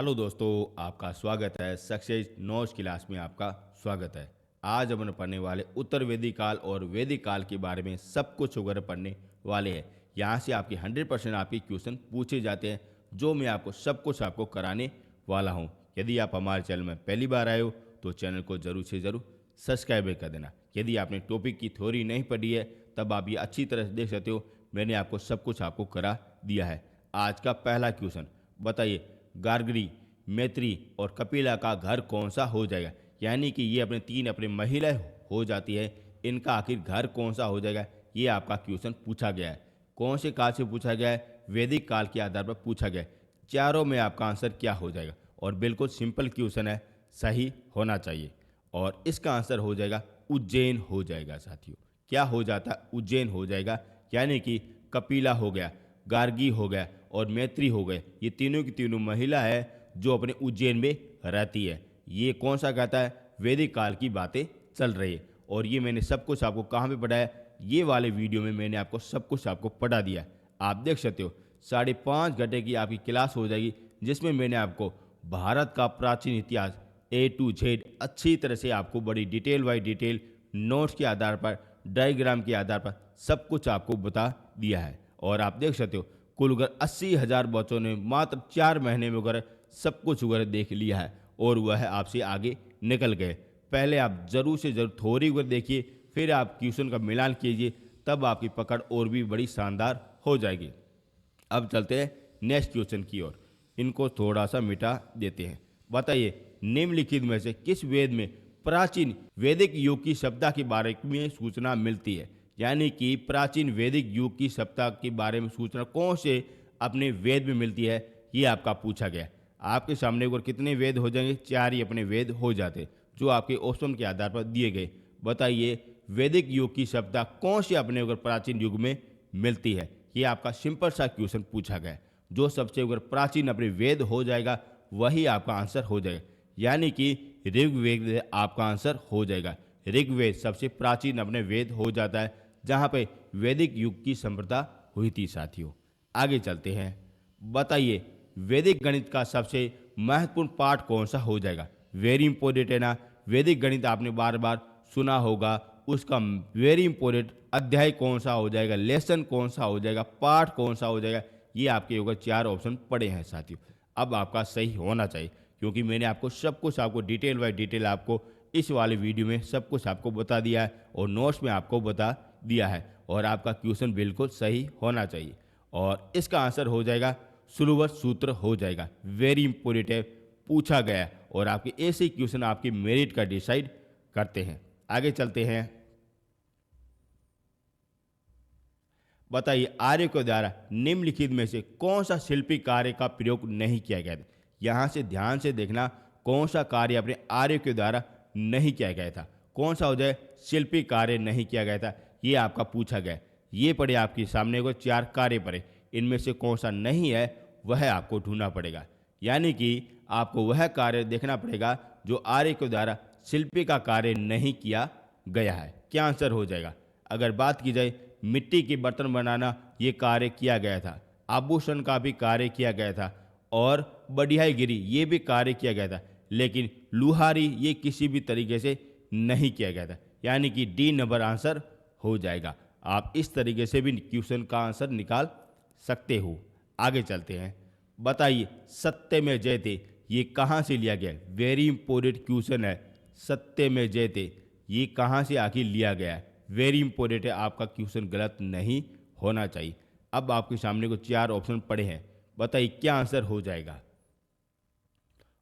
Hello दोस्तों, आपका स्वागत है। सक्सेस नोट्स क्लास में आपका स्वागत है। आज हम पढ़ने वाले उत्तर वैदिक काल और वैदिक काल के बारे में सब कुछ वगैरह पढ़ने वाले हैं। यहाँ से आपके 100% आपके क्वेश्चन पूछे जाते हैं, जो मैं आपको सब कुछ आपको कराने वाला हूँ। यदि आप हमारे चैनल में पहली बार आए हो तो चैनल को ज़रूर से ज़रूर सब्सक्राइब कर देना। यदि आपने टॉपिक की थ्योरी नहीं पढ़ी है तब आप ये अच्छी तरह से देख सकते हो, मैंने आपको सब कुछ आपको करा दिया है। आज का पहला क्वेश्चन बताइए, गार्गी, मैत्री और कपिला का घर कौन सा हो जाएगा। यानी कि ये अपने महिला हो जाती है, इनका आखिर घर कौन सा हो जाएगा, ये आपका क्वेश्चन पूछा गया है। कौन से काल से पूछा गया है? वैदिक काल के आधार पर पूछा गया है। चारों में आपका आंसर क्या हो जाएगा? और बिल्कुल सिंपल क्वेश्चन है, सही होना चाहिए। और इसका आंसर हो जाएगा उज्जैन हो जाएगा साथियों। क्या हो जाता है? उज्जैन हो जाएगा। यानी कि कपिला हो गया, गार्गी हो गया और मैत्री हो गए, ये तीनों की तीनों महिला है जो अपने उज्जैन में रहती है। ये कौन सा कहता है? वैदिक काल की बातें चल रही है। और ये मैंने सब कुछ आपको कहाँ पे पढ़ाया? ये वाले वीडियो में मैंने आपको सब कुछ आपको पढ़ा दिया। आप देख सकते हो 5.5 घंटे की आपकी क्लास हो जाएगी, जिसमें मैंने आपको भारत का प्राचीन इतिहास A to Z अच्छी तरह से आपको बड़ी डिटेल बाई डिटेल नोट्स के आधार पर, डायग्राम के आधार पर सब कुछ आपको बता दिया है। और आप देख सकते हो कुल अगर 80,000 बच्चों ने मात्र 4 महीने में वगैरह सब कुछ वगैरह देख लिया है और वह आपसे आगे निकल गए। पहले आप जरूर से जरूर थ्योरी वगैरह देखिए, फिर आप क्वेश्चन का मिलान कीजिए, तब आपकी पकड़ और भी बड़ी शानदार हो जाएगी। अब चलते हैं नेक्स्ट क्वेश्चन की ओर। इनको थोड़ा सा मिटा देते हैं। बताइए, निम्नलिखित में से किस वेद में प्राचीन वैदिक युग की सभ्यता के बारे में सूचना मिलती है। यानी कि प्राचीन वैदिक युग की सभ्यता के बारे में सूचना कौन से अपने वेद में मिलती है, ये आपका पूछा गया। आपके सामने और कितने वेद हो जाएंगे? 4 ही अपने वेद हो जाते, जो आपके ऑप्शन के आधार पर दिए गए। बताइए, वैदिक युग की सभ्यता कौन से अपने अगर प्राचीन युग में मिलती है? ये आपका सिंपल सा क्वेश्चन पूछा गया। जो सबसे अगर प्राचीन अपने वेद हो जाएगा वही आपका आंसर हो जाएगा। यानी कि ऋग्वेद आपका आंसर हो जाएगा। ऋग्वेद सबसे प्राचीन अपने वेद हो जाता है, जहाँ पे वैदिक युग की संप्रदा हुई थी साथियों। आगे चलते हैं। बताइए, वैदिक गणित का सबसे महत्वपूर्ण पाठ कौन सा हो जाएगा? वेरी इंपॉर्टेंट है ना। वैदिक गणित आपने बार बार सुना होगा, उसका वेरी इंपॉर्टेंट अध्याय कौन सा हो जाएगा, लेसन कौन सा हो जाएगा, पाठ कौन सा हो जाएगा, ये आपके ऊपर 4 ऑप्शन पड़े हैं साथियों। अब आपका सही होना चाहिए, क्योंकि मैंने आपको सब कुछ आपको डिटेल बाय डिटेल आपको इस वाले वीडियो में सब कुछ आपको बता दिया है और नोट्स में आपको बता दिया है। और आपका क्वेश्चन बिल्कुल सही होना चाहिए। और इसका आंसर हो जाएगा सुलभत सूत्र हो जाएगा। वेरी इंपॉर्टेंट है, पूछा गया है। और आपके ऐसे क्वेश्चन आपके मेरिट का डिसाइड करते हैं। आगे चलते हैं। बताइए, आर्य के द्वारा निम्नलिखित में से कौन सा शिल्पी कार्य का प्रयोग नहीं किया गया था? यहाँ से ध्यान से देखना, कौन सा कार्य अपने आर्य के द्वारा नहीं किया गया था। कौन सा हो जाए? शिल्पी कार्य नहीं किया गया था, ये आपका पूछा गया। ये पड़े आपके सामने को 4 कार्य पड़े, इनमें से कौन सा नहीं है वह आपको ढूंढना पड़ेगा। यानी कि आपको वह कार्य देखना पड़ेगा जो आर्य के द्वारा शिल्पी का कार्य नहीं किया गया है। क्या आंसर हो जाएगा? अगर बात की जाए, मिट्टी के बर्तन बनाना ये कार्य किया गया था, आभूषण का भी कार्य किया गया था, और बढ़ियाईगिरी ये भी कार्य किया गया था, लेकिन लुहारी ये किसी भी तरीके से नहीं किया गया था। यानी कि डी नंबर आंसर हो जाएगा। आप इस तरीके से भी क्वेश्चन का आंसर निकाल सकते हो। आगे चलते हैं। बताइए, सत्य में जयते ये कहाँ से लिया गया? वेरी इंपॉर्टेंट क्वेश्चन है। सत्य में जयते ये कहाँ से आखिर लिया गया है? वेरी इंपॉर्टेंट है, आपका क्वेश्चन गलत नहीं होना चाहिए। अब आपके सामने को 4 ऑप्शन पड़े हैं। बताइए क्या आंसर हो जाएगा?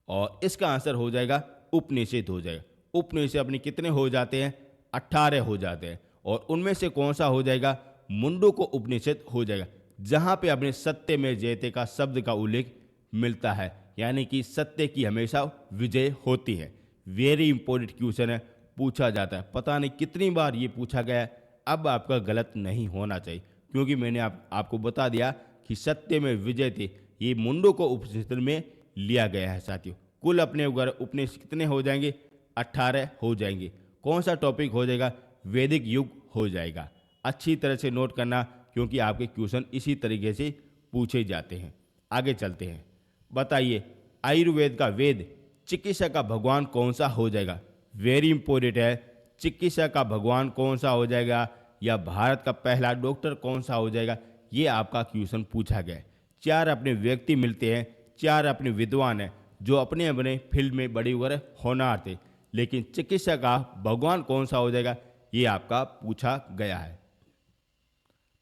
और इसका आंसर हो जाएगा उपनिषद हो जाएगा। उपनिषद अपने कितने हो जाते हैं? 18 हो जाते हैं। और उनमें से कौन सा हो जाएगा? मुंडो को उपनिषद हो जाएगा, जहां पे अपने सत्य में जयते का शब्द का उल्लेख मिलता है। यानी कि सत्य की हमेशा विजय होती है। वेरी इंपॉर्टेंट क्वेश्चन है, पूछा जाता है, पता नहीं कितनी बार ये पूछा गया है। अब आपका गलत नहीं होना चाहिए, क्योंकि मैंने आपको बता दिया कि सत्य में विजय थे ये मुंडो को उपनिषद में लिया गया है साथियों। कुल अपने उपनिषद कितने हो जाएंगे? 18 हो जाएंगे। कौन सा टॉपिक हो जाएगा? वैदिक युग हो जाएगा। अच्छी तरह से नोट करना, क्योंकि आपके क्वेश्चन इसी तरीके से पूछे जाते हैं। आगे चलते हैं। बताइए, आयुर्वेद का वेद, चिकित्सा का भगवान कौन सा हो जाएगा? वेरी इंपॉर्टेंट है। चिकित्सा का भगवान कौन सा हो जाएगा या भारत का पहला डॉक्टर कौन सा हो जाएगा, ये आपका क्वेश्चन पूछा गया है। 4 अपने व्यक्ति मिलते हैं, 4 अपने विद्वान हैं जो अपने अपने फील्ड में बड़े बड़े होनहार थे, लेकिन चिकित्सा का भगवान कौन सा हो जाएगा, ये आपका पूछा गया है।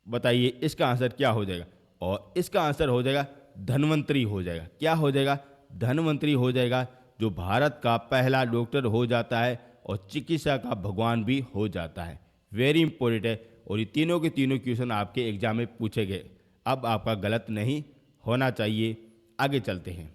बताइए इसका आंसर क्या हो जाएगा? और इसका आंसर हो जाएगा धन्वंतरी हो जाएगा। क्या हो जाएगा? धन्वंतरी हो जाएगा, जो भारत का पहला डॉक्टर हो जाता है और चिकित्सा का भगवान भी हो जाता है। वेरी इंपॉर्टेंट है, और ये तीनों के तीनों क्वेश्चन आपके एग्जाम में पूछे गए। अब आपका गलत नहीं होना चाहिए। आगे चलते हैं।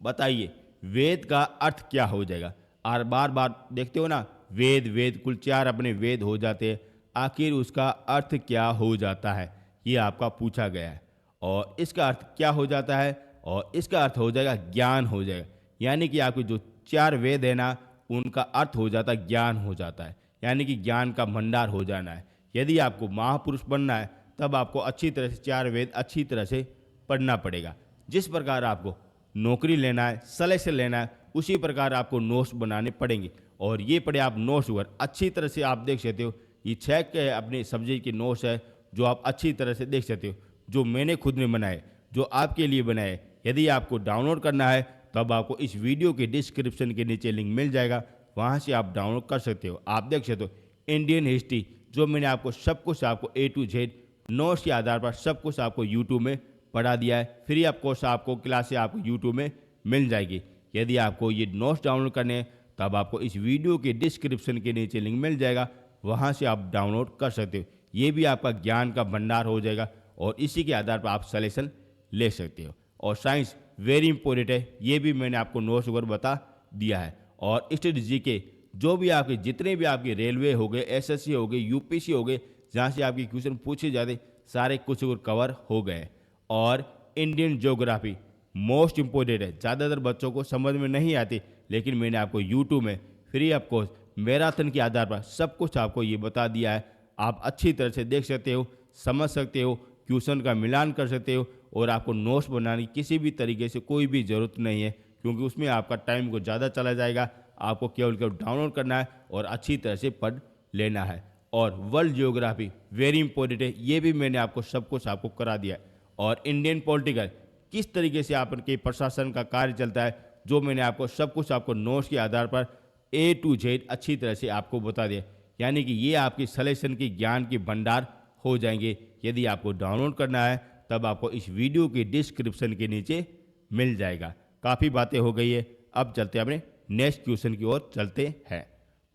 बताइए वेद का अर्थ क्या हो जाएगा? और बार बार देखते हो ना, वेद वेद कुल 4 अपने वेद हो जाते हैं, आखिर उसका अर्थ क्या हो जाता है, ये आपका पूछा गया है। और इसका अर्थ क्या हो जाता है? और इसका अर्थ हो जाएगा ज्ञान हो जाएगा। यानी कि आपके जो 4 वेद है ना, उनका अर्थ हो जाता है ज्ञान हो जाता है, यानी कि ज्ञान का भंडार हो जाना है। यदि आपको महापुरुष बनना है तब आपको अच्छी तरह से 4 वेद अच्छी तरह से पढ़ना पड़ेगा। जिस प्रकार आपको नौकरी लेना है, सिलेक्शन लेना है, उसी प्रकार आपको नोट्स बनाने पड़ेंगे। और ये पढ़े आप नोट्स पर अच्छी तरह से आप देख सकते हो, ये 6 के अपने सब्जेक्ट के नोट्स है जो आप अच्छी तरह से देख सकते हो, जो मैंने खुद ने बनाए, जो आपके लिए बनाए। यदि आपको डाउनलोड करना है तब आपको इस वीडियो के डिस्क्रिप्शन के नीचे लिंक मिल जाएगा, वहाँ से आप डाउनलोड कर सकते हो। आप देख सकते हो इंडियन हिस्ट्री, जो मैंने आपको सब कुछ आपको A to Z नोट्स के आधार पर सब कुछ आपको यूट्यूब में पढ़ा दिया है। फ्री ऑफ कॉस्ट आपको क्लासें आपको यूट्यूब में मिल जाएगी। यदि आपको ये नोट्स डाउनलोड करने हैं तब आपको इस वीडियो के डिस्क्रिप्शन के नीचे लिंक मिल जाएगा, वहाँ से आप डाउनलोड कर सकते हो। ये भी आपका ज्ञान का भंडार हो जाएगा और इसी के आधार पर आप सलेक्शन ले सकते हो। और साइंस वेरी इंपॉर्टेंट है, ये भी मैंने आपको नोट्स वगैरह बता दिया है। और स्टेट जीके, जो भी आपके जितने भी आपके रेलवे हो गए, एसएससी हो गए, यूपीसी हो गए, जहाँ से आपके क्वेश्चन पूछे जाते, सारे कुछ कवर हो गए। और इंडियन ज्योग्राफी मोस्ट इंपॉर्टेंट है, ज़्यादातर बच्चों को समझ में नहीं आती, लेकिन मैंने आपको यूट्यूब में फ्री ऑफ कॉस्ट मैराथन के आधार पर सब कुछ आपको ये बता दिया है। आप अच्छी तरह से देख सकते हो, समझ सकते हो, क्वेश्चन का मिलान कर सकते हो, और आपको नोट्स बनाने की किसी भी तरीके से कोई भी ज़रूरत नहीं है, क्योंकि उसमें आपका टाइम को ज़्यादा चला जाएगा। आपको केवल डाउनलोड करना है और अच्छी तरह से पढ़ लेना है। और वर्ल्ड जियोग्राफी वेरी इंपॉर्टेंट है, ये भी मैंने आपको सब कुछ आपको करा दिया है। और इंडियन पॉलिटिकल, किस तरीके से आपके प्रशासन का कार्य चलता है, जो मैंने आपको सब कुछ आपको नोट्स के आधार पर A to Z अच्छी तरह से आपको बता दिया। यानी कि ये आपकी सलेक्शन की ज्ञान की भंडार हो जाएंगे। यदि आपको डाउनलोड करना है तब आपको इस वीडियो के डिस्क्रिप्शन के नीचे मिल जाएगा। काफ़ी बातें हो गई है, अब चलते हैं अपने नेक्स्ट क्वेश्चन की ओर चलते हैं।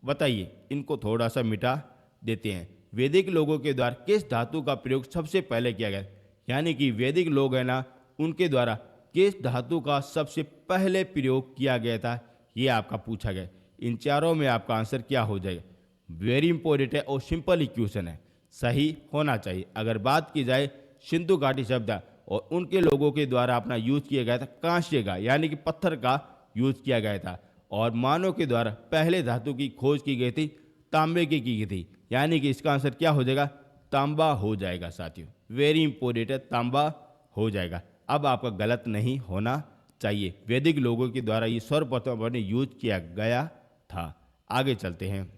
बताइए, इनको थोड़ा सा मिटा देते हैं। वैदिक लोगों के द्वारा किस धातु का प्रयोग सबसे पहले किया गया? यानी कि वैदिक लोग हैं ना, उनके द्वारा किस धातु का सबसे पहले प्रयोग किया गया था, ये आपका पूछा गया। इन चारों में आपका आंसर क्या हो जाएगा? वेरी इंपॉर्टेंट है और सिंपल ही क्वेश्चन है, सही होना चाहिए। अगर बात की जाए सिंधु घाटी सभ्यता, और उनके लोगों के द्वारा अपना यूज किया गया था कांस्य का, यानी कि पत्थर का यूज किया गया था। और मानव के द्वारा पहले धातु की खोज की गई थी तांबे की गई थी, यानी कि इसका आंसर क्या हो जाएगा? तांबा हो जाएगा साथियों। वेरी इंपॉर्टेंट है, तांबा हो जाएगा। अब आपका गलत नहीं होना चाहिए। वैदिक लोगों के द्वारा ये सर्वप्रथम यूज किया गया था। आगे चलते हैं।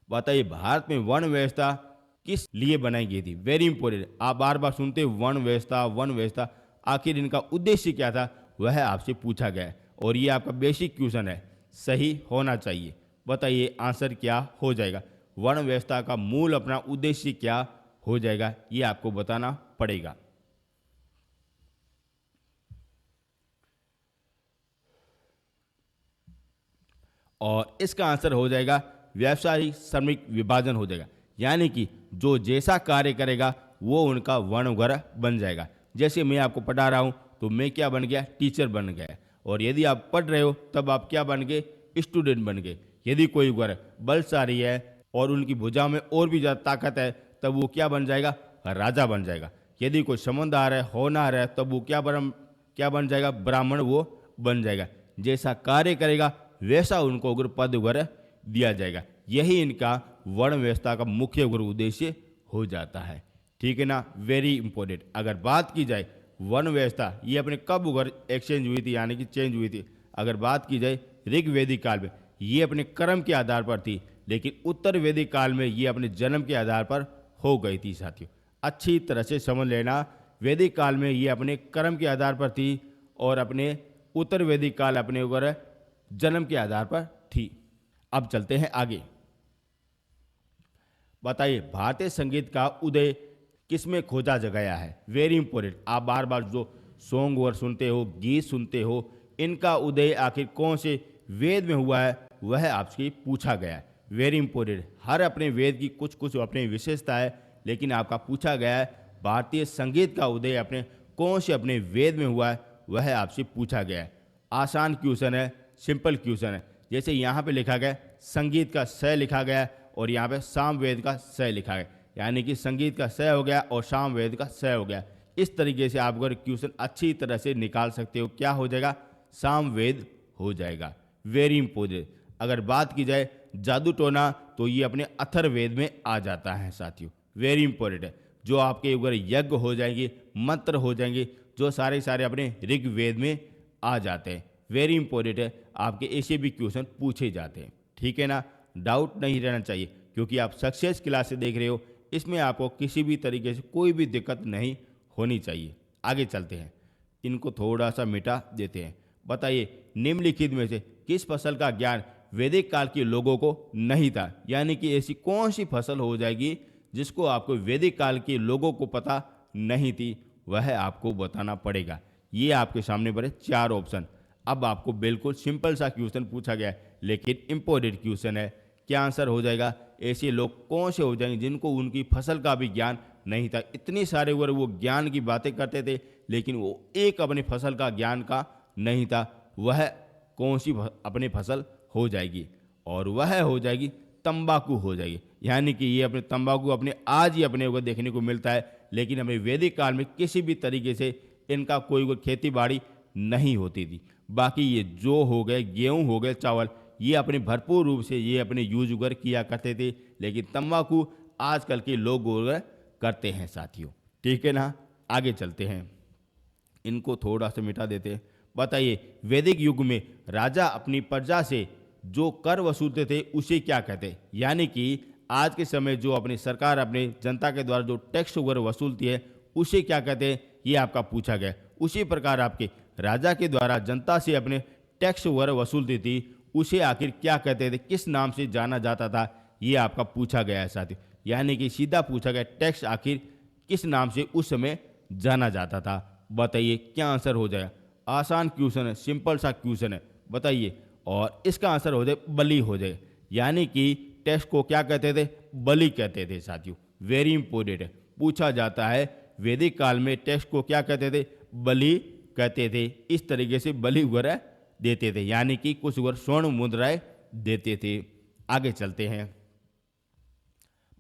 बताइए, भारत में वर्ण व्यवस्था किस लिए बनाई गई थी? वेरी इंपॉर्टेंट, आप बार बार सुनते वर्ण व्यवस्था वर्ण व्यवस्था, आखिर इनका उद्देश्य क्या था, वह आपसे पूछा गया है। और ये आपका बेसिक क्वेश्चन है, सही होना चाहिए। बताइए आंसर क्या हो जाएगा? वर्ण व्यवस्था का मूल अपना उद्देश्य क्या हो जाएगा, ये आपको बताना पड़ेगा। और इसका आंसर हो जाएगा व्यावसायिक श्रमिक विभाजन हो जाएगा। यानी कि जो जैसा कार्य करेगा वो उनका वर्ण वगैरह बन जाएगा। जैसे मैं आपको पढ़ा रहा हूँ तो मैं क्या बन गया? टीचर बन गया। और यदि आप पढ़ रहे हो तब आप क्या बन गए? स्टूडेंट बन गए। यदि कोई वगैरह बलशाली है और उनकी भुजा में और भी ज़्यादा ताकत है तब वो क्या बन जाएगा? राजा बन जाएगा। यदि कोई समझदार है, होनहार है, तब वो क्या बन जाएगा? ब्राह्मण वो बन जाएगा। जैसा कार्य करेगा वैसा उनको अगर पद वगैरह दिया जाएगा। यही इनका वर्ण व्यवस्था का मुख्य उद्देश्य हो जाता है। ठीक है ना? Very important. अगर बात की जाए वर्ण व्यवस्था ये अपने कब उगर एक्सचेंज हुई थी, यानी कि चेंज हुई थी? अगर बात की जाए ऋग्वेदिक काल में, ये अपने कर्म के आधार पर थी, लेकिन उत्तर वैदिक काल में ये अपने जन्म के आधार पर हो गई थी साथियों। अच्छी तरह से समझ लेना, वैदिक काल में ये अपने कर्म के आधार पर थी और अपने उत्तर वैदिक काल अपने ऊपर जन्म के आधार पर थी। अब चलते हैं आगे। बताइए भारतीय संगीत का उदय किसमें खोजा गया है? Very important. आप बार बार जो सॉन्ग और सुनते हो, गीत सुनते हो, इनका उदय आखिर कौन से वेद में हुआ है, वह आपसे पूछा गया है। Very important. हर अपने वेद की कुछ कुछ अपनी विशेषता है, लेकिन आपका पूछा गया है भारतीय संगीत का उदय अपने कौन से अपने वेद में हुआ है, वह आपसे पूछा गया है। आसान क्वेश्चन है, सिंपल क्वेश्चन है। जैसे यहाँ पे लिखा गया संगीत का स लिखा गया और यहाँ पे सामवेद का स लिखा गया, यानी कि संगीत का स हो गया और सामवेद का स हो गया। इस तरीके से आप अगर क्वेश्चन अच्छी तरह से निकाल सकते हो, क्या हो जाएगा? सामवेद हो जाएगा। Very important. अगर बात की जाए जादू टोना, तो ये अपने अथर्ववेद में आ जाता है साथियों। वेरी इंपॉर्टेंट है। जो आपके अगर यज्ञ हो जाएंगे, मंत्र हो जाएंगे, जो सारे सारे अपने ऋग्वेद में आ जाते हैं। वेरी इंपॉर्टेंट है, आपके ऐसे भी क्वेश्चन पूछे जाते हैं। ठीक है ना? डाउट नहीं रहना चाहिए, क्योंकि आप सक्सेस क्लास से देख रहे हो, इसमें आपको किसी भी तरीके से कोई भी दिक्कत नहीं होनी चाहिए। आगे चलते हैं, इनको थोड़ा सा मिटा देते हैं। बताइए निम्नलिखित में से किस फसल का ज्ञान वैदिक काल के लोगों को नहीं था? यानी कि ऐसी कौन सी फसल हो जाएगी जिसको आपको वैदिक काल के लोगों को पता नहीं थी, वह आपको बताना पड़ेगा। ये आपके सामने पड़े 4 ऑप्शन। अब आपको बिल्कुल सिंपल सा क्वेश्चन पूछा गया है, लेकिन इम्पोर्टेंट क्वेश्चन है। क्या आंसर हो जाएगा? ऐसे लोग कौन से हो जाएंगे जिनको उनकी फसल का भी ज्ञान नहीं था? इतनी सारे वो ज्ञान की बातें करते थे, लेकिन वो एक अपनी फसल का ज्ञान का नहीं था। वह कौन सी अपनी फसल हो जाएगी? और वह हो जाएगी तंबाकू हो जाएगी। यानी कि ये अपने तंबाकू अपने आज ही अपने को देखने को मिलता है, लेकिन हमें वैदिक काल में किसी भी तरीके से इनका कोई खेती बाड़ी नहीं होती थी। बाकी ये जो हो गए, गेहूं हो गए, चावल, ये अपने भरपूर रूप से ये अपने यूज उगर किया करते थे, लेकिन तंबाकू आजकल के लोग उगर करते हैं साथियों। ठीक है ना? आगे चलते हैं, इनको थोड़ा सा मिटा देते हैं। बताइए वैदिक युग में राजा अपनी प्रजा से जो कर वसूलते थे उसे क्या कहते? यानी कि आज के समय जो अपनी सरकार अपने जनता के द्वारा जो टैक्स वगैरह वसूलती है, उसे क्या कहते हैं? ये आपका पूछा गया। उसी प्रकार आपके राजा के द्वारा जनता से अपने टैक्स वगैरह वसूलती थी, उसे आखिर क्या कहते थे, किस नाम से जाना जाता था? ये आपका पूछा गया है साथियों। यानी कि सीधा पूछा गया टैक्स आखिर किस नाम से उस समय जाना जाता था? बताइए क्या आंसर हो जाएगा? आसान क्वेश्चन है, सिंपल सा क्वेश्चन है। बताइए, और इसका आंसर हो जाए बलि हो जाए। यानी कि टैक्स को क्या कहते थे? बलि कहते थे साथियों। वेरी इंपॉर्टेंट है, पूछा जाता है वैदिक काल में टैक्स को क्या कहते थे? बलि कहते थे। इस तरीके से बलि वगैरह देते थे, यानी कि कुछ वगैरह स्वर्ण मुद्राएं देते थे। आगे चलते हैं,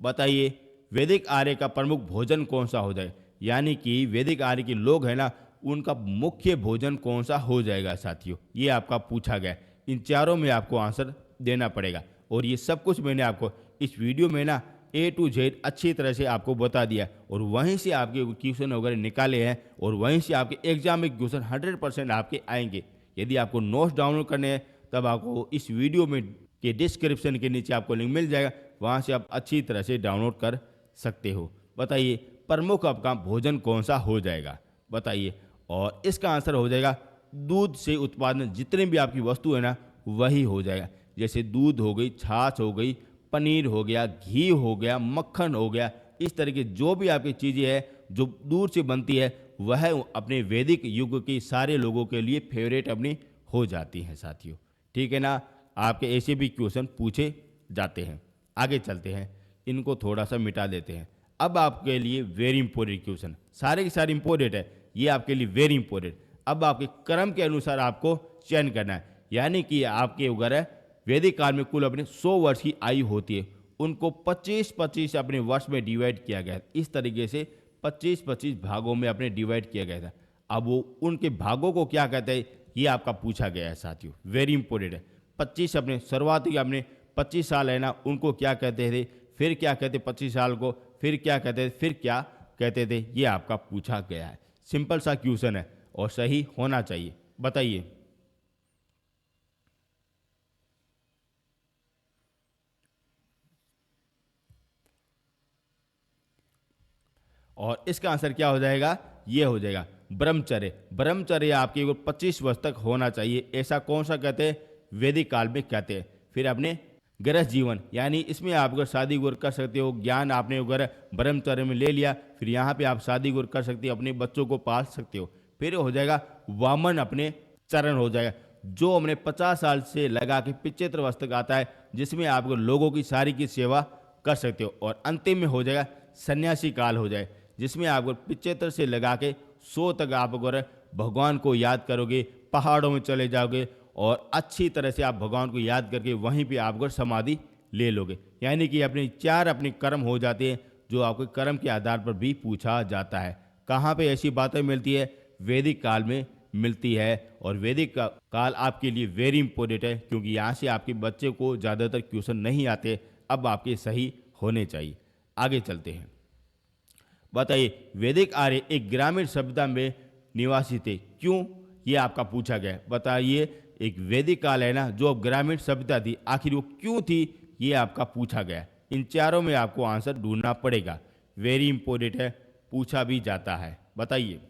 बताइए वैदिक आर्य का प्रमुख भोजन कौन सा हो जाए? यानी कि वैदिक आर्य के लोग हैं ना, उनका मुख्य भोजन कौन सा हो जाएगा साथियों? ये आपका पूछा गया। इन चारों में आपको आंसर देना पड़ेगा, और ये सब कुछ मैंने आपको इस वीडियो में ना A to Z अच्छी तरह से आपको बता दिया, और वहीं से आपके क्वेश्चन वगैरह निकाले हैं, और वहीं से आपके एग्जाम में क्वेश्चन 100% आपके आएंगे। यदि आपको नोट्स डाउनलोड करने हैं, तब आपको इस वीडियो में के डिस्क्रिप्शन के नीचे आपको लिंक मिल जाएगा, वहाँ से आप अच्छी तरह से डाउनलोड कर सकते हो। बताइए प्रमुख आपका भोजन कौन सा हो जाएगा? बताइए, और इसका आंसर हो जाएगा दूध से उत्पादन जितने भी आपकी वस्तु है ना, वही हो जाएगा। जैसे दूध हो गई, छाछ हो गई, पनीर हो गया, घी हो गया, मक्खन हो गया, इस तरह की जो भी आपकी चीज़ें हैं जो दूध से बनती है, वह अपने वैदिक युग की सारे लोगों के लिए फेवरेट अपनी हो जाती हैं साथियों। ठीक है ना? आपके ऐसे भी क्वेश्चन पूछे जाते हैं। आगे चलते हैं, इनको थोड़ा सा मिटा देते हैं। अब आपके लिए वेरी इंपॉर्टेंट क्वेश्चन, सारे के सारे इंपॉर्टेंट है, ये आपके लिए वेरी इंपॉर्टेंट। अब आपके कर्म के अनुसार आपको चयन करना है। यानी कि आपके वगैरह वैदिक काल में कुल अपने 100 वर्ष की आयु होती है, उनको 25-25 अपने वर्ष में डिवाइड किया गया है। इस तरीके से 25-25 भागों में अपने डिवाइड किया गया था। अब वो उनके भागों को क्या कहते हैं, ये आपका पूछा गया है साथियों। वेरी इंपॉर्टेंट है। 25 अपने शुरुआती अपने 25 साल है ना, उनको क्या कहते थे, फिर क्या कहते 25 साल को, फिर क्या कहते थे, फिर क्या कहते थे, ये आपका पूछा गया है। सिंपल सा क्वेश्चन है और सही होना चाहिए। बताइए। और इसका आंसर क्या हो जाएगा? ये हो जाएगा ब्रह्मचर्य। ब्रह्मचर्य आपके 25 वर्ष तक होना चाहिए। ऐसा कौन सा कहते हैं? वैदिक काल में कहते हैं। फिर अपने गृहस्थ जीवन, यानी इसमें आप अगर शादी गुर कर सकते हो, ज्ञान आपने अगर ब्रह्मचर्य में ले लिया, फिर यहाँ पे आप शादी गुर कर सकते हो, अपने बच्चों को पाल सकते हो। फिर हो जाएगा वामन अपने चरण हो जाएगा, जो हमने 50 साल से लगा के 75 वर्ष तक आता है, जिसमें आप लोगों की सारी की सेवा कर सकते हो। और अंतिम में हो जाएगा सन्यासी काल हो जाए, जिसमें आप 75 से लगा के 100 तक आप अगर भगवान को याद करोगे, पहाड़ों में चले जाओगे और अच्छी तरह से आप भगवान को याद करके वहीं पे आप अगर समाधि ले लोगे, यानी कि अपने 4 अपने कर्म हो जाते हैं, जो आपके कर्म के आधार पर भी पूछा जाता है। कहाँ पे ऐसी बातें मिलती है? वैदिक काल में मिलती है। और वैदिक काल आपके लिए वेरी इंपॉर्टेंट है, क्योंकि यहाँ से आपके बच्चे को ज़्यादातर क्वेश्चन नहीं आते, अब आपके सही होने चाहिए। आगे चलते हैं। बताइए, वैदिक आर्य एक ग्रामीण सभ्यता में निवासी थे, क्यों? ये आपका पूछा गया है। बताइए, एक वैदिक काल है ना, जो ग्रामीण सभ्यता थी, आखिर वो क्यों थी? ये आपका पूछा गया है। इन चारों में आपको आंसर ढूंढना पड़ेगा, वेरी इंपॉर्टेंट है, पूछा भी जाता है। बताइए।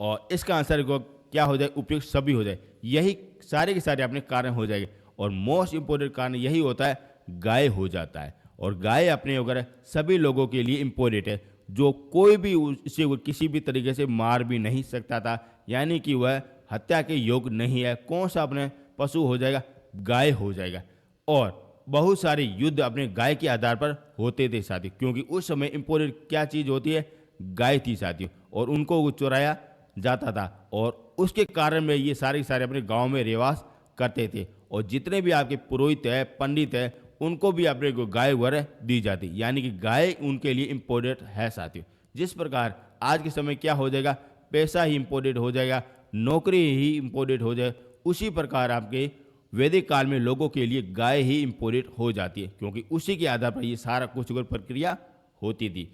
और इसका आंसर को क्या हो जाए? उपयुक्त सभी हो जाए। यही सारे के सारे अपने कारण हो जाएंगे। और मोस्ट इंपॉर्टेंट कारण यही होता है, गाय हो जाता है। और गाय अपने अगर सभी लोगों के लिए इंपॉर्टेंट है, जो कोई भी उसे किसी भी तरीके से मार भी नहीं सकता था, यानी कि वह हत्या के योग्य नहीं है। कौन सा अपने पशु हो जाएगा? गाय हो जाएगा। और बहुत सारे युद्ध अपने गाय के आधार पर होते थे साथियों, क्योंकि उस समय इंपॉर्टेंट क्या चीज़ होती है? गाय थी साथियों, और उनको वो चुराया जाता था। और उसके कारण में ये सारे सारे अपने गांव में रिवाज करते थे। और जितने भी आपके पुरोहित है, पंडित है, उनको भी अपने को गाय वगैरह दी जाती, यानी कि गाय उनके लिए इम्पोर्टेंट है साथियों। जिस प्रकार आज के समय क्या हो जाएगा? पैसा ही इम्पोर्टेंट हो जाएगा, नौकरी ही इम्पोर्टेंट हो जाए, उसी प्रकार आपके वैदिक काल में लोगों के लिए गाय ही इम्पोर्टेंट हो जाती है, क्योंकि उसी के आधार पर ये सारा कुछ प्रक्रिया होती थी।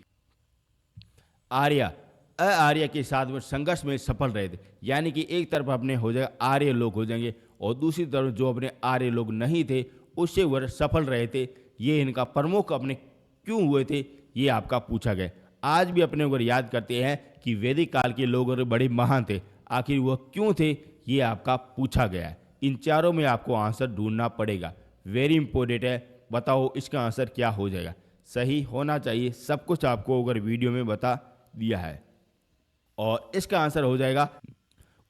आर्य आर्य के साथ में संघर्ष में सफल रहे थे, यानी कि एक तरफ अपने हो जाएगा आर्य लोग हो जाएंगे, और दूसरी तरफ जो अपने आर्य लोग नहीं थे उससे वह सफल रहे थे। ये इनका प्रमुख अपने क्यों हुए थे? ये आपका पूछा गया। आज भी अपने ऊपर याद करते हैं कि वैदिक काल के लोग बड़े महान थे, आखिर वह क्यों थे? ये आपका पूछा गया है। इन चारों में आपको आंसर ढूंढना पड़ेगा, वेरी इंपॉर्टेंट है। बताओ इसका आंसर क्या हो जाएगा? सही होना चाहिए। सब कुछ आपको अगर वीडियो में बता दिया है। और इसका आंसर हो जाएगा,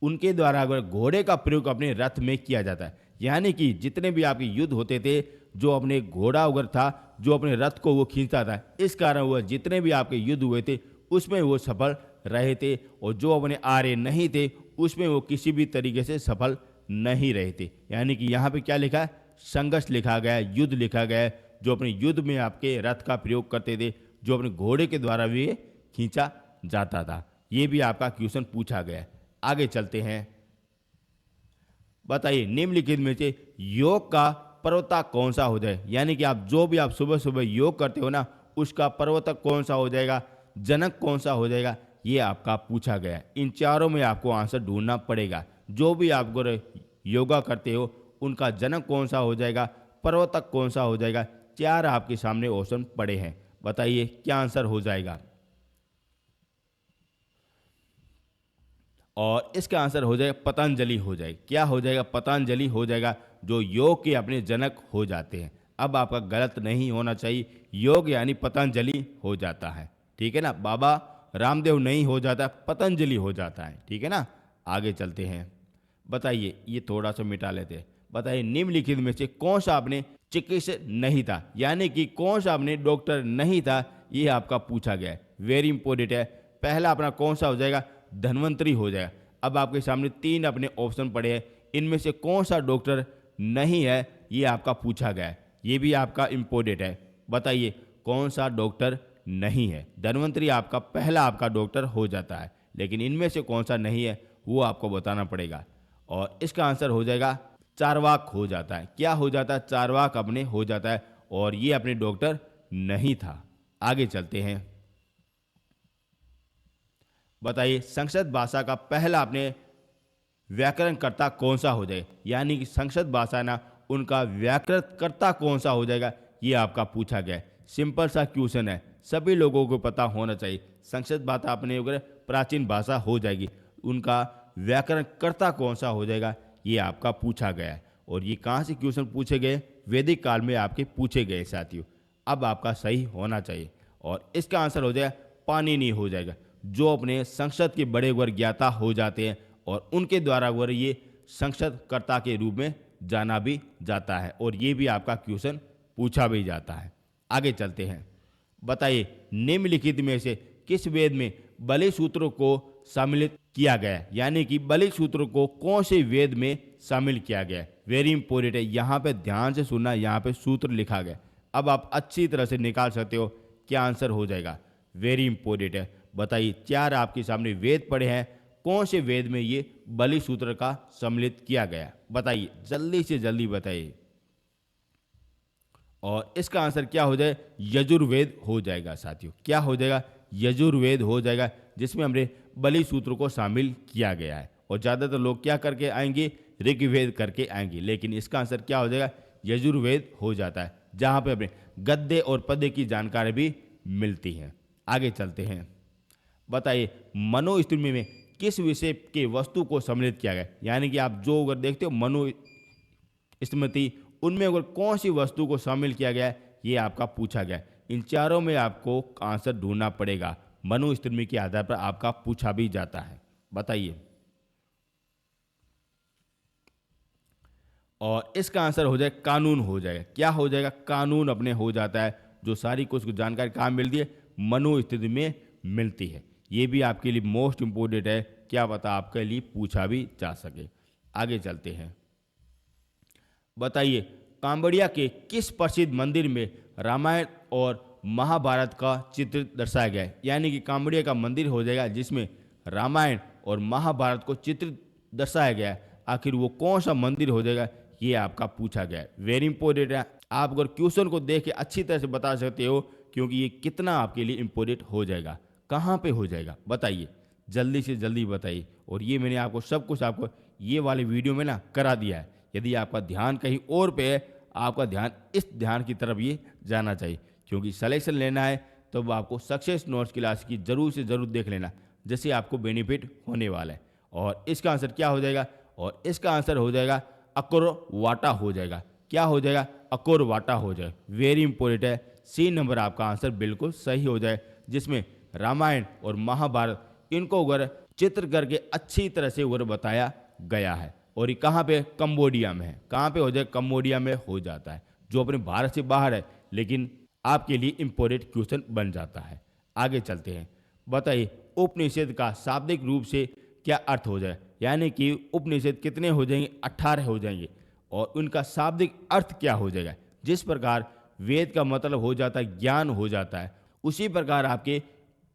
उनके द्वारा अगर घोड़े का प्रयोग अपने रथ में किया जाता है, यानी कि जितने भी आपके युद्ध होते थे, जो अपने घोड़ा वगैरह था, जो अपने रथ को वो खींचता था, इस कारण वह जितने भी आपके युद्ध हुए थे उसमें वो सफल रहे थे। और जो अपने आर्य नहीं थे उसमें वो किसी भी तरीके से सफल नहीं रहे थे। यानी कि यहाँ पे क्या लिखा है? संघर्ष लिखा गया है, युद्ध लिखा गया है। जो अपने युद्ध में आपके रथ का प्रयोग करते थे, जो अपने घोड़े के द्वारा भी खींचा जाता था। ये भी आपका क्वेश्चन पूछा गया है। आगे चलते हैं। बताइए, निम्नलिखित में से योग का प्रवर्तक कौन सा हो जाए? यानी कि आप जो भी आप सुबह सुबह योग करते हो ना, उसका प्रवर्तक कौन सा हो जाएगा? जनक कौन सा हो जाएगा? ये आपका पूछा गया है। इन चारों में आपको आंसर ढूंढना पड़ेगा। जो भी आप योगा करते हो उनका जनक कौन सा हो जाएगा, प्रवर्तक कौन सा हो जाएगा? 4 आपके सामने ऑप्शन पड़े हैं। बताइए क्या आंसर हो जाएगा? और इसका आंसर हो जाएगा पतंजलि हो जाएगा। क्या हो जाएगा? पतंजलि हो जाएगा, जो योग के अपने जनक हो जाते हैं। अब आपका गलत नहीं होना चाहिए, योग यानी पतंजलि हो जाता है, ठीक है ना। बाबा रामदेव नहीं हो जाता, पतंजलि हो जाता है, ठीक है ना। आगे चलते हैं। बताइए, ये थोड़ा सा मिटा लेते हैं। बताइए, निम्नलिखित में से कौन सा आपने चिकित्सक नहीं था, यानी कि कौन सा आपने डॉक्टर नहीं था? ये आपका पूछा गया है, वेरी इंपॉर्टेंट है। पहला अपना कौन सा हो जाएगा? धन्वंतरी हो जाएगा। अब आपके सामने 3 अपने ऑप्शन पड़े हैं, इनमें से कौन सा डॉक्टर नहीं है? ये आपका पूछा गया है, ये भी आपका इंपॉर्टेंट है। बताइए कौन सा डॉक्टर नहीं है? धन्वंतरी आपका पहला आपका डॉक्टर हो जाता है, लेकिन इनमें से कौन सा नहीं है वो आपको बताना पड़ेगा। और इसका आंसर हो जाएगा चारवाक हो जाता है। क्या हो जाता है? चारवाक अपने हो जाता है, और ये अपने डॉक्टर नहीं था। आगे चलते हैं। बताइए संस्कृत भाषा का पहला अपने व्याकरणकर्ता कौन सा हो जाएगा, यानी कि संस्कृत भाषा ना उनका व्याकरणकर्ता कौन सा हो जाएगा, ये आपका पूछा गया है। सिंपल सा क्वेश्चन है, सभी लोगों को पता होना चाहिए। संस्कृत भाषा अपने अगर प्राचीन भाषा हो जाएगी, उनका व्याकरणकर्ता कौन सा हो जाएगा, ये आपका पूछा गया है। और ये कहाँ से क्वेश्चन पूछे गए, वैदिक काल में आपके पूछे गए साथियों। अब आपका सही होना चाहिए और इसका आंसर हो जाएगा पाणिनि हो जाएगा, जो अपने संस्कृत के बड़े वर्ग ज्ञाता हो जाते हैं और उनके द्वारा वर ये संस्कृतकर्ता के रूप में जाना भी जाता है और ये भी आपका क्वेश्चन पूछा भी जाता है। आगे चलते हैं। बताइए निम्नलिखित में से किस वेद में बलि सूत्रों को सम्मिलित किया गया है, यानी कि बलि सूत्रों को कौन से वेद में शामिल किया गया है। वेरी इंपॉर्टेंट है, यहाँ पे ध्यान से सुनना, यहाँ पे सूत्र लिखा गया। अब आप अच्छी तरह से निकाल सकते हो क्या आंसर हो जाएगा। वेरी इंपॉर्टेंट है। बताइए 4 आपके सामने वेद पड़े हैं, कौन से वेद में ये बलि सूत्र का सम्मिलित किया गया, बताइए जल्दी से जल्दी बताइए। और इसका आंसर क्या हो जाए, यजुर्वेद हो जाएगा साथियों। क्या हो जाएगा, यजुर्वेद हो जाएगा, जिसमें हमने बलि सूत्र को शामिल किया गया है। और ज़्यादातर लोग क्या करके आएंगे, ऋग्वेद करके आएंगे, लेकिन इसका आंसर क्या हो जाएगा, यजुर्वेद हो जाता है, जहाँ पे अपने गद्य और पद्य की जानकारी भी मिलती है। आगे चलते हैं। बताइए मनुस्मृति में किस विषय के वस्तु को सम्मिलित किया गया, यानी कि आप जो अगर देखते हो मनुस्मृति, उनमें अगर कौन सी वस्तु को शामिल किया गया है, ये आपका पूछा गया है। इन चारों में आपको आंसर ढूंढना पड़ेगा, मनुस्मृति के आधार पर आपका पूछा भी जाता है। बताइए, और इसका आंसर हो जाए कानून हो जाएगा। क्या हो जाएगा, कानून अपने हो जाता है। जो सारी कुछ जानकारी कहाँ मिलती है, मनुस्मृति में मिलती है। ये भी आपके लिए मोस्ट इंपोर्टेंट है, क्या पता आपके लिए पूछा भी जा सके। आगे चलते हैं। बताइए कांबोडिया के किस प्रसिद्ध मंदिर में रामायण और महाभारत का चित्र दर्शाया गया है, यानी कि कांबोडिया का मंदिर हो जाएगा जिसमें रामायण और महाभारत को चित्र दर्शाया गया है। आखिर वो कौन सा मंदिर हो जाएगा, ये आपका पूछा गया है। वेरी इंपॉर्टेंट है। आप अगर क्वेश्चन को देख के अच्छी तरह से बता सकते हो, क्योंकि ये कितना आपके लिए इंपॉर्टेंट हो जाएगा। कहाँ पे हो जाएगा, बताइए जल्दी से जल्दी बताइए। और ये मैंने आपको सब कुछ आपको ये वाले वीडियो में ना करा दिया है। यदि आपका ध्यान कहीं और पे है, आपका ध्यान इस ध्यान की तरफ ये जाना चाहिए, क्योंकि सिलेक्शन लेना है तो आपको सक्सेस नोट्स क्लास की जरूर से ज़रूर देख लेना, जिससे आपको बेनिफिट होने वाला है। और इसका आंसर क्या हो जाएगा, और इसका आंसर हो जाएगा अकोरवाटा हो जाएगा। क्या हो जाएगा, अकोरवाटा हो जाएगा। वेरी इंपॉर्टेंट है, सी नंबर आपका आंसर बिल्कुल सही हो जाए, जिसमें रामायण और महाभारत इनको अगर चित्र करके अच्छी तरह से उगर बताया गया है। और ये कहाँ पे, कंबोडिया में है। कहाँ पे हो जाए, कंबोडिया में हो जाता है, जो अपने भारत से बाहर है, लेकिन आपके लिए इंपॉर्टेंट क्वेश्चन बन जाता है। आगे चलते हैं। बताइए उपनिषद का शाब्दिक रूप से क्या अर्थ हो जाए, यानी कि उपनिषद कितने हो जाएंगे, 18 हो जाएंगे, और उनका शाब्दिक अर्थ क्या हो जाएगा। जिस प्रकार वेद का मतलब हो जाता है ज्ञान हो जाता है, उसी प्रकार आपके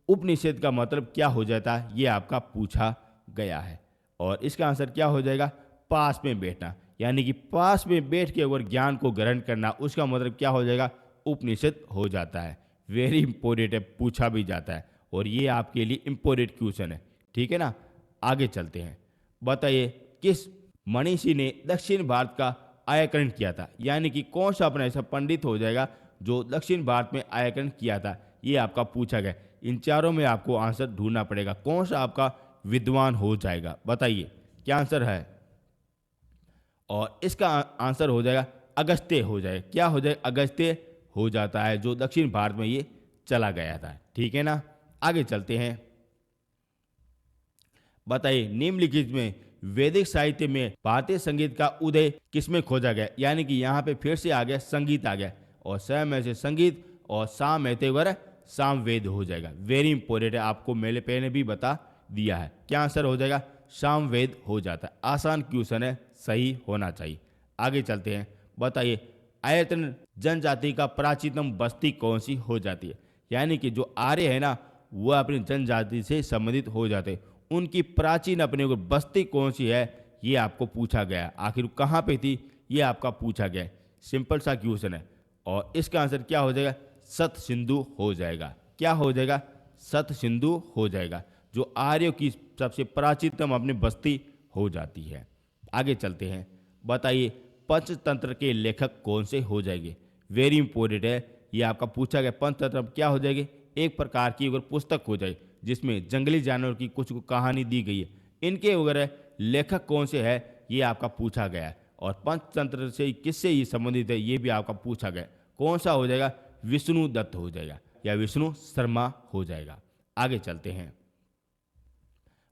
उपनिषद का मतलब क्या हो जाता है, ये आपका पूछा गया है। और इसका आंसर क्या हो जाएगा, पास में बैठना, यानी कि पास में बैठ के अगर ज्ञान को ग्रहण करना, उसका मतलब क्या हो जाएगा, उपनिषद हो जाता है। वेरी इंपॉर्टेंट है, पूछा भी जाता है, और ये आपके लिए इंपॉर्टेंट क्वेश्चन है, ठीक है ना। आगे चलते हैं। बताइए किस मनीषी ने दक्षिण भारत का आयाकरण किया था, यानी कि कौन सा अपना ऐसा पंडित हो जाएगा जो दक्षिण भारत में आयाकरण किया था, ये आपका पूछा गया। इन चारों में आपको आंसर ढूंढना पड़ेगा, कौन सा आपका विद्वान हो जाएगा। बताइए क्या आंसर है, और इसका आंसर हो जाएगा अगस्त्य हो जाए। क्या हो जाए, अगस्त्य हो जाता है, जो दक्षिण भारत में ये चला गया था, ठीक है ना। आगे चलते हैं। बताइए निम्नलिखित में वैदिक साहित्य में भारतीय संगीत का उदय किसमें खोजा गया, यानी कि यहाँ पे फिर से आ गया संगीत आ गया, और स में से संगीत और साम में तेवर सामवेद हो जाएगा। वेरी इंपॉर्टेंट है, आपको मैंने पहले भी बता दिया है। क्या आंसर हो जाएगा, सामवेद हो जाता है। आसान क्वेश्चन है, सही होना चाहिए। आगे चलते हैं। बताइए आयतन जनजाति का प्राचीनतम बस्ती कौन सी हो जाती है, यानी कि जो आर्य है ना, वह अपनी जनजाति से संबंधित हो जाते हैं। उनकी प्राचीन अपने को बस्ती कौन सी है, ये आपको पूछा गया। आखिर कहाँ पे थी, ये आपका पूछा गया। सिंपल सा क्वेश्चन है, और इसका आंसर क्या हो जाएगा, सत सिंधु हो जाएगा। क्या हो जाएगा, सत सिंधु हो जाएगा, जो आर्यों की सबसे प्राचीनतम अपनी बस्ती हो जाती है। आगे चलते हैं। बताइए पंचतंत्र के लेखक कौन से हो जाएंगे। वेरी इंपॉर्टेंट है, ये आपका पूछा गया। पंचतंत्र क्या हो जाएगी, एक प्रकार की अगर पुस्तक हो जाए जिसमें जंगली जानवर की कुछ कहानी दी गई है। इनके वगैरह लेखक कौन से है, ये आपका पूछा गया है। और पंचतंत्र से किससे ये संबंधित है, ये भी आपका पूछा गया। कौन सा हो जाएगा, विष्णु दत्त हो जाएगा या विष्णु शर्मा हो जाएगा। आगे चलते हैं।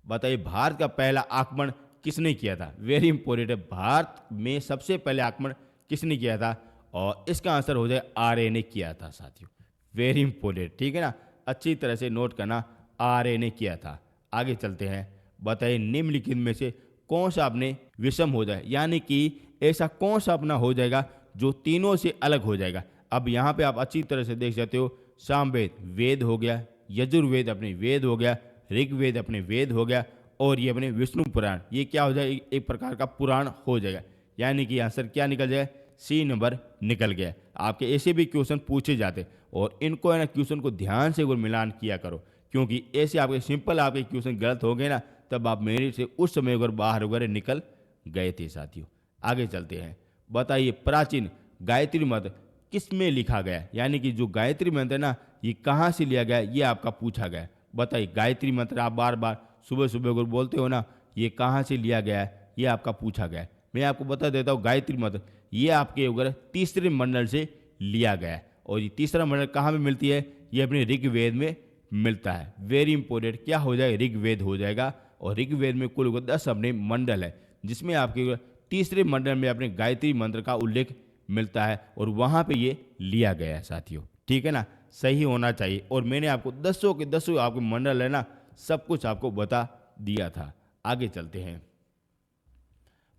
बताइए भारत का पहला आक्रमण किसने किया था। वेरी इंपॉर्टेंट है, भारत में सबसे पहले आक्रमण किसने किया था, और इसका आंसर हो जाए आर्य ने किया था साथियों। वेरी इंपॉर्टेंट, ठीक है ना, अच्छी तरह से नोट करना, आर्य ने किया था। आगे चलते हैं। बताइए निम्नलिखित में से कौन सा अपने विषम हो जाए, यानी कि ऐसा कौन सा अपना हो जाएगा जो तीनों से अलग हो जाएगा। अब यहाँ पे आप अच्छी तरह से देख सकते हो, सामवेद वेद हो गया, यजुर्वेद अपने वेद हो गया, ऋग्वेद अपने वेद हो गया, और ये अपने विष्णु पुराण, ये क्या हो जाएगा, एक प्रकार का पुराण हो जाएगा। यानी कि आंसर क्या निकल जाए, सी नंबर निकल गया। आपके ऐसे भी क्वेश्चन पूछे जाते, और इनको है ना क्वेश्चन को ध्यान से मिलान किया करो, क्योंकि ऐसे आपके सिंपल आपके क्वेश्चन गलत हो गए ना, तब आप मेरिट से उस समय अगर बाहर वगैरह निकल गए थे साथियों। आगे चलते हैं। बताइए प्राचीन गायत्री मंत्र किस में लिखा गया, यानी कि जो गायत्री मंत्र है ना, ये कहाँ से लिया गया, ये आपका पूछा गया। बताइए गायत्री मंत्र आप बार बार सुबह सुबह अगर बोलते हो ना, ये कहाँ से लिया गया है, ये आपका पूछा गया है। मैं आपको बता देता हूँ, गायत्री मंत्र ये आपके अगर तीसरे मंडल से लिया गया है, और ये तीसरा मंडल कहाँ में मिलती है, ये अपने ऋग्वेद में मिलता है। वेरी इंपॉर्टेंट, क्या हो जाएगा, ऋग्वेद हो जाएगा। और ऋग्वेद में कुल 10 अपने मंडल है, जिसमें आपके तीसरे मंडल में अपने गायत्री मंत्र का उल्लेख मिलता है, और वहाँ पे ये लिया गया है साथियों, ठीक है ना, सही होना चाहिए। और मैंने आपको 10 के 10 आपके मंडल है ना, सब कुछ आपको बता दिया था। आगे चलते हैं।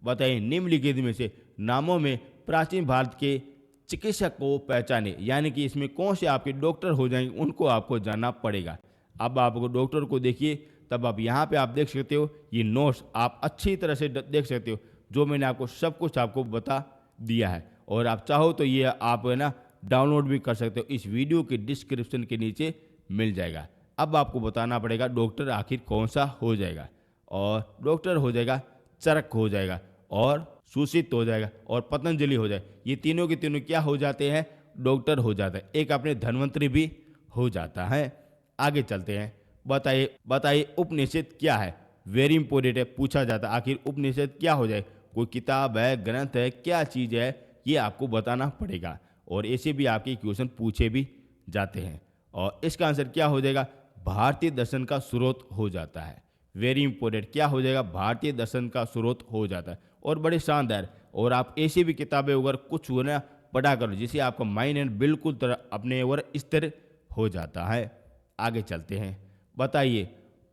बताइए निम्नलिखित में से नामों में प्राचीन भारत के चिकित्सक को पहचाने, यानी कि इसमें कौन से आपके डॉक्टर हो जाएंगे, उनको आपको जानना पड़ेगा। अब आप डॉक्टर को देखिए, तब आप यहाँ पे आप देख सकते हो, ये नोट्स आप अच्छी तरह से देख सकते हो, जो मैंने आपको सब कुछ आपको बता दिया है। और आप चाहो तो ये आप है ना डाउनलोड भी कर सकते हो, इस वीडियो के डिस्क्रिप्शन के नीचे मिल जाएगा। अब आपको बताना पड़ेगा डॉक्टर आखिर कौन सा हो जाएगा, और डॉक्टर हो जाएगा चरक हो जाएगा, और सुशित हो जाएगा, और पतंजलि हो जाए। ये तीनों के तीनों क्या हो जाते हैं, डॉक्टर हो जाता है। एक अपने धन्वंतरी भी हो जाता है। आगे चलते हैं। बताइए बताइए उपनिषद क्या है। वेरी इंपॉर्टेंट है, पूछा जाता है आखिर उपनिषद क्या हो जाए, कोई किताब है, ग्रंथ है, क्या चीज़ है, ये आपको बताना पड़ेगा। और ऐसे भी आपके क्वेश्चन पूछे भी जाते हैं। और इसका आंसर क्या हो जाएगा, भारतीय दर्शन का स्रोत हो जाता है। वेरी इंपॉर्टेंट, क्या हो जाएगा, भारतीय दर्शन का स्रोत हो जाता है। और बड़े शानदार, और आप ऐसी भी किताबें अगर कुछ हो ना पढ़ा करो, जिससे आपका माइंड एंड बिल्कुल तरह अपने ओर स्थिर हो जाता है। आगे चलते हैं। बताइए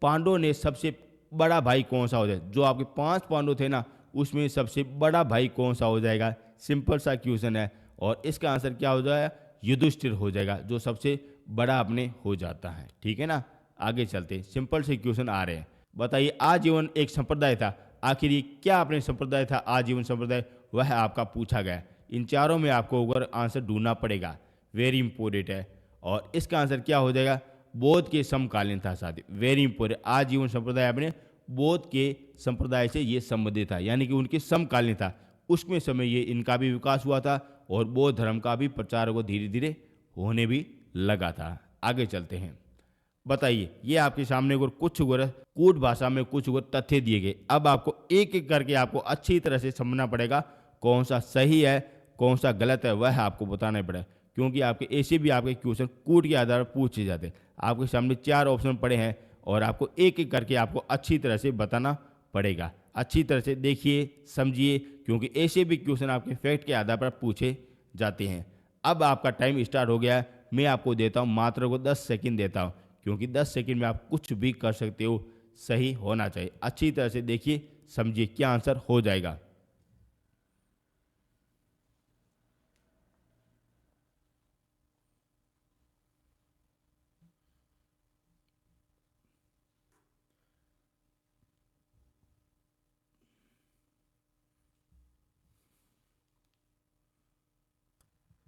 पांडवों ने सबसे बड़ा भाई कौन सा हो जाए, जो आपके 5 पांडव थे ना, उसमें सबसे बड़ा भाई कौन सा हो जाएगा। सिंपल सा क्वेश्चन है, और इसका आंसर क्या हो जाएगा, युधिष्ठिर हो जाएगा, जो सबसे बड़ा अपने हो जाता है, ठीक है ना। आगे चलते, सिंपल से क्वेश्चन आ रहे हैं। बताइए आजीवन एक संप्रदाय था, आखिर ये क्या अपने संप्रदाय था, आजीवन संप्रदाय, वह आपका पूछा गया। इन चारों में आपको अगर आंसर ढूंढना पड़ेगा, वेरी इंपॉर्टेंट है। और इसका आंसर क्या हो जाएगा, बौद्ध के समकालीन था साथी। वेरी इंपॉर्टेंट, आजीवन संप्रदाय अपने बौद्ध के संप्रदाय से ये संबंधित था, यानी कि उनके समकालीन था। उसमें समय ये इनका भी विकास हुआ था, और बौद्ध धर्म का भी प्रचार को धीरे धीरे होने भी लगा था। आगे चलते हैं। बताइए ये आपके सामने कुछ कूट भाषा में कुछ तथ्य दिए गए। अब आपको एक एक करके आपको अच्छी तरह से समझना पड़ेगा, कौन सा सही है कौन सा गलत है, वह आपको बताना पड़ेगा। क्योंकि आपके ऐसे भी आपके क्वेश्चन कूट के आधार पर पूछे जाते हैं। आपके सामने 4 ऑप्शन पड़े हैं, और आपको एक एक करके आपको अच्छी तरह से बताना पड़ेगा। अच्छी तरह से देखिए समझिए, क्योंकि ऐसे भी क्वेश्चन आपके फैक्ट के आधार पर पूछे जाते हैं। अब आपका टाइम स्टार्ट हो गया है। मैं आपको देता हूँ मात्र 10 सेकंड देता हूँ, क्योंकि 10 सेकंड में आप कुछ भी कर सकते हो, सही होना चाहिए। अच्छी तरह से देखिए समझिए क्या आंसर हो जाएगा।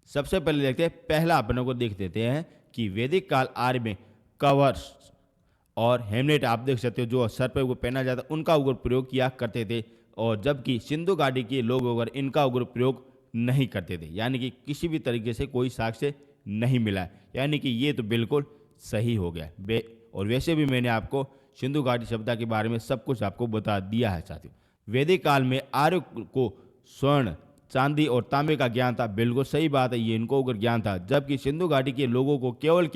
सबसे पहले देखते हैं, पहला अपनों को देख देते हैं कि वैदिक काल आर्य में कवर्स और हेमलेट आप देख सकते हो जो सर पर वो पहना जाता उनका उग्र प्रयोग किया करते थे, और जबकि सिंधु घाटी के लोग अगर इनका उग्र प्रयोग नहीं करते थे, यानी कि किसी भी तरीके से कोई साक्ष्य नहीं मिला है, यानी कि ये तो बिल्कुल सही हो गया। और वैसे भी मैंने आपको सिंधु घाटी सभ्यता के बारे में सब कुछ आपको बता दिया है साथियों। वैदिक काल में आर्य को स्वर्ण, चांदी और तांबे का ज्ञान था, बिल्कुल सही बात है, ये इनको उग्र ज्ञान था। जबकि सिंधु घाटी के लोगों को केवल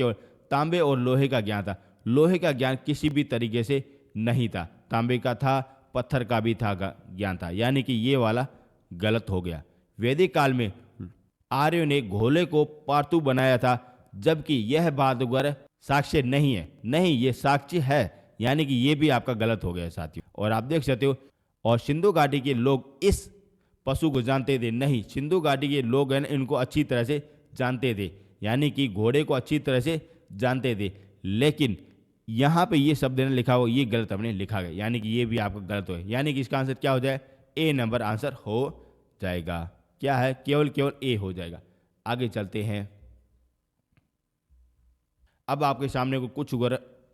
तांबे और लोहे का ज्ञान था। लोहे का ज्ञान किसी भी तरीके से नहीं था, तांबे का था, पत्थर का भी था ज्ञान था, यानी कि ये वाला गलत हो गया। वैदिक काल में आर्यों ने घोले को पार्थु बनाया था, जबकि यह बात अगर साक्ष्य नहीं है, नहीं ये साक्ष्य है, यानी कि ये भी आपका गलत हो गया साथियों। और आप देख सकते हो, और सिंधु घाटी के लोग इस पशु को जानते थे नहीं, सिंधु घाटी के लोग हैं इनको अच्छी तरह से जानते थे, यानी कि घोड़े को अच्छी तरह से जानते थे, लेकिन यहाँ पे ये शब्द ने लिखा हो ये गलत हमने लिखा गया, यानी कि ये भी आपका गलत हो, यानी कि इसका आंसर क्या हो जाए, ए नंबर आंसर हो जाएगा। क्या है, केवल ए हो जाएगा। आगे चलते हैं। अब आपके सामने को कुछ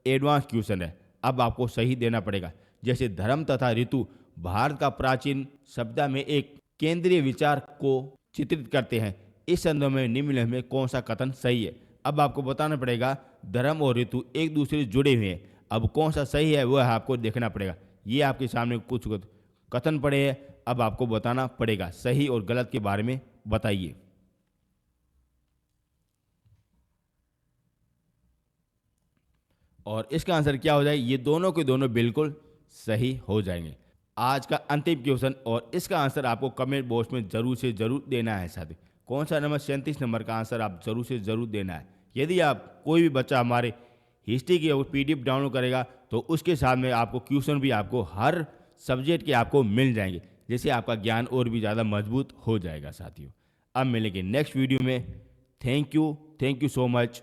एडवांस क्वेश्चन है, अब आपको सही देना पड़ेगा। जैसे धर्म तथा ऋतु भारत का प्राचीन सभ्यता में एक केंद्रीय विचार को चित्रित करते हैं, इस संदर्भ में निम्नलिखित में कौन सा कथन सही है। अब आपको बताना पड़ेगा धर्म और ऋतु एक दूसरे से जुड़े हुए हैं, अब कौन सा सही है वह आपको देखना पड़ेगा। ये आपके सामने कुछ कथन पड़े हैं, अब आपको बताना पड़ेगा, सही और गलत के बारे में बताइए। और इसका आंसर क्या हो जाए, ये दोनों के दोनों बिल्कुल सही हो जाएंगे। आज का अंतिम क्वेश्चन, और इसका आंसर आपको कमेंट बॉक्स में जरूर से जरूर देना है साथी। कौन सा नंबर 37 नंबर का आंसर आप जरूर से जरूर देना है। यदि आप कोई भी बच्चा हमारे हिस्ट्री की PDF डाउनलोड करेगा तो उसके साथ में आपको क्वेश्चन भी आपको हर सब्जेक्ट के आपको मिल जाएंगे, जिससे आपका ज्ञान और भी ज़्यादा मजबूत हो जाएगा साथियों। अब मिलेंगे नेक्स्ट वीडियो में। Thank you so much.